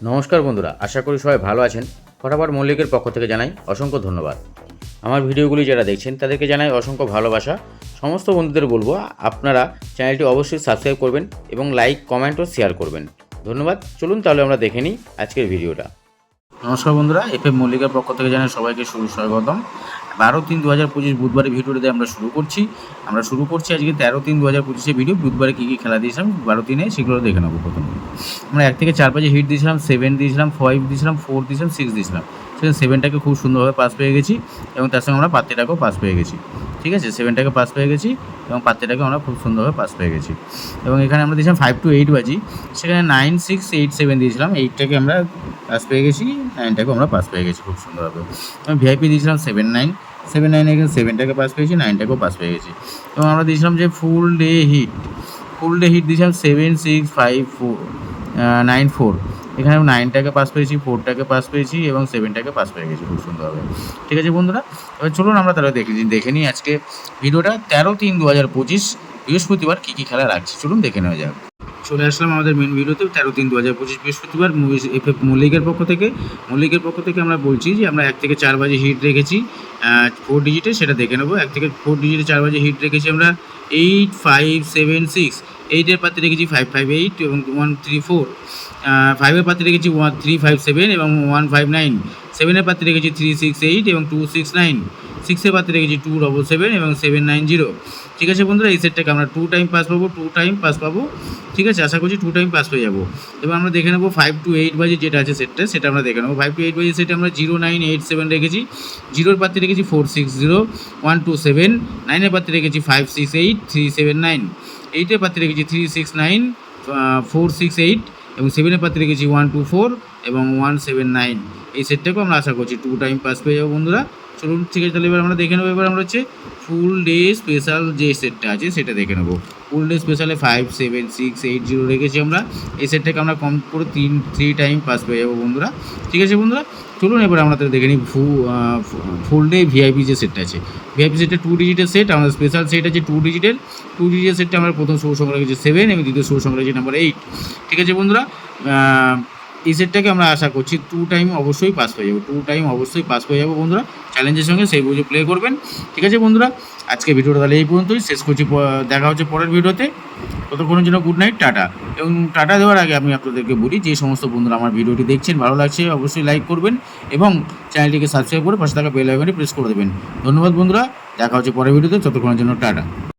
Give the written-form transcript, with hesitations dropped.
নমস্কার বন্ধুরা, আশা করি সবাই ভালো আছেন। ফটাফট মল্লিকের পক্ষ থেকে জানাই অসংখ্য ধন্যবাদ। আমার ভিডিওগুলি যারা দেখছেন তাদেরকে জানাই অসংখ্য ভালোবাসা। সমস্ত বন্ধুদের বলবো আপনারা চ্যানেলটি অবশ্যই সাবস্ক্রাইব করবেন এবং লাইক, কমেন্ট ও শেয়ার করবেন। ধন্যবাদ। চলুন তাহলে আমরা দেখে নিই আজকের ভিডিওটা। নমস্কার বন্ধুরা, এফএম মল্লিকের পক্ষ থেকে জানাই সবাইকে সুস্বাগতম। 12/3/2025 বুধবারের ভিডিওটাতে আমরা শুরু করছি আজকে 13/3/2025 ভিডিও। বুধবারে কী কী খেলা দিয়েছিলাম 12/3 সেগুলো দেখে নেবো। প্রথমে আমরা 1 থেকে 4 বাজে হিট দিয়েছিলাম, 7 দিয়েছিলাম, 5 দিয়েছিলাম, 4 দিয়েছিলাম, 6 দিয়েছিলাম। সেখানে 7টাকে খুব সুন্দরভাবে পাস পেয়ে গেছি এবং তার সঙ্গে আমরা পাত্তিটাকেও পাস পেয়ে গেছি। ঠিক আছে, 7টাকে পাস পেয়ে গেছি এবং পাত্তিটাকে আমরা খুব সুন্দরভাবে পাস পেয়ে গেছি। এবং এখানে আমরা দিয়েছিলাম 5 to 8 বাজি, সেখানে 9, 6, 8, 7 দিয়েছিলাম। 8টাকে আমরা পাস পেয়ে গেছি, 9টাকেও আমরা পাস পেয়ে গেছি খুব সুন্দরভাবে। আমি ভিআইপি দিয়েছিলাম 7, 9, এখানে 7টাকে পাস পেয়েছি, 9টাকেও পাস পেয়ে গেছি। এবং আমরা দিয়েছিলাম যে ফুল ডে হিট দিয়েছিলাম 7, 6, 5, 4, 9, 4। এখানে 9টাকে পাস পেয়েছি, 4টাকে পাস পেয়েছি এবং 7টাকে পাস পেয়ে গেছি খুব সুন্দরভাবে। ঠিক আছে বন্ধুরা, এবার চলুন আমরা তাহলে দেখে নিই আজকে ভিডিওটা 13/3/2025 বৃহস্পতিবার কী কী খেলা রাখছি। চলুন দেখে নেওয়া যাক। চলে আসলাম আমাদের মেন ভিডিওতে। 13/3/2025 বৃহস্পতিবার এফএফ মল্লিকের পক্ষ থেকে আমরা বলছি যে আমরা 1 থেকে 4 বাজে হিট রেখেছি 4 ডিজিটে, সেটা দেখে নেবো। 1 থেকে 4 ডিজিটে 4 বাজে হিট রেখেছি আমরা 8, 5, 7, 6। 8-এর পাত্রে রেখেছি 5, 5, 8 এবং 1, 3, 4। 5-এর পাত্রে রেখেছি 1, 3, 5, 7 এবং 1, 5, 9। 7-এর পাত্রে রেখেছি 3, 6, 8 এবং 2, 6, 9। 6-এর পাত্রে রেখেছি 2, 7, 7 এবং 7, 9, 0। ঠিক আছে বন্ধুরা, এই সেটটাকে আমরা 2 টাইম পাস পাবো। ঠিক আছে, আশা করছি 2 টাইম পাস পেয়ে যাবো। এবার আমরা দেখে নেবো 5 to 8 বাজে যেটা আছে সেটা আমরা দেখে নেবো। 5 to 8 বাজে সেটা আমরা 0, 9, 8, 7 রেখেছি। 0-এর পাত্রে রেখেছি 4, 6, 0, 1, 2, 7। 9-এর পাত্রে রেখেছি 5, 6, 8, 3, 7, 9। 8-এর পাত্রে রেখেছি 3, 6, 9, 4, 6, 8 এবং 7-এর পাত্রে রেখেছি 1, 2, 4 এবং 1, 7, 9। এই সেটটাকেও আমরা আশা করছি 2 টাইম পাস পেয়ে যাবো বন্ধুরা। চলুন ঠিক আছে, তাহলে এবার আমরা দেখে নেবো। এবার আমরা হচ্ছে ফুল ডে স্পেশাল যে সেটটা আছে সেটা দেখে নেবো। ফুল ডে স্পেশালে 5, 7, 6, 8, 0 রেখেছি আমরা। এই সেটটাকে আমরা কম করে 3 টাইম পাস পেয়ে যাবো বন্ধুরা। ঠিক আছে বন্ধুরা, চলুন এবার আমরা তাহলে দেখে নিই ফুল ডে ভিআইপি যে সেটটা আছে। ভিআইপি সেটটা 2 ডিজিটের সেট। আমাদের স্পেশাল সেট আছে 2 ডিজিটের সেটটা আমরা প্রথম শুভ সংখ্যা রেখেছি 7 এবং দ্বিতীয় শুভ সংখ্যা রেখেছি নাম্বার 8। ঠিক আছে বন্ধুরা, এই সেটটাকে আমরা আশা করছি 2 টাইম অবশ্যই পাস পেয়ে যাবো বন্ধুরা। চ্যালেঞ্জের সঙ্গে সেই বুঝে প্লে করবেন। ঠিক আছে বন্ধুরা, আজকে ভিডিওটা তাহলে এই পর্যন্তই শেষ করছি। দেখা হচ্ছে পরের ভিডিওতে। ততক্ষণের জন্য গুড নাইট, টাটা। এবং টাটা দেওয়ার আগে আমি আপনাদেরকে বলি, যে সমস্ত বন্ধুরা আমার ভিডিওটি দেখছেন, ভালো লাগছে অবশ্যই লাইক করবেন এবং চ্যানেলটিকে সাবস্ক্রাইব করে পাশে থাকা বেল আইকনটি প্রেস করে দেবেন। ধন্যবাদ বন্ধুরা, দেখা হচ্ছে পরের ভিডিওতে। ততক্ষণের জন্য টাটা।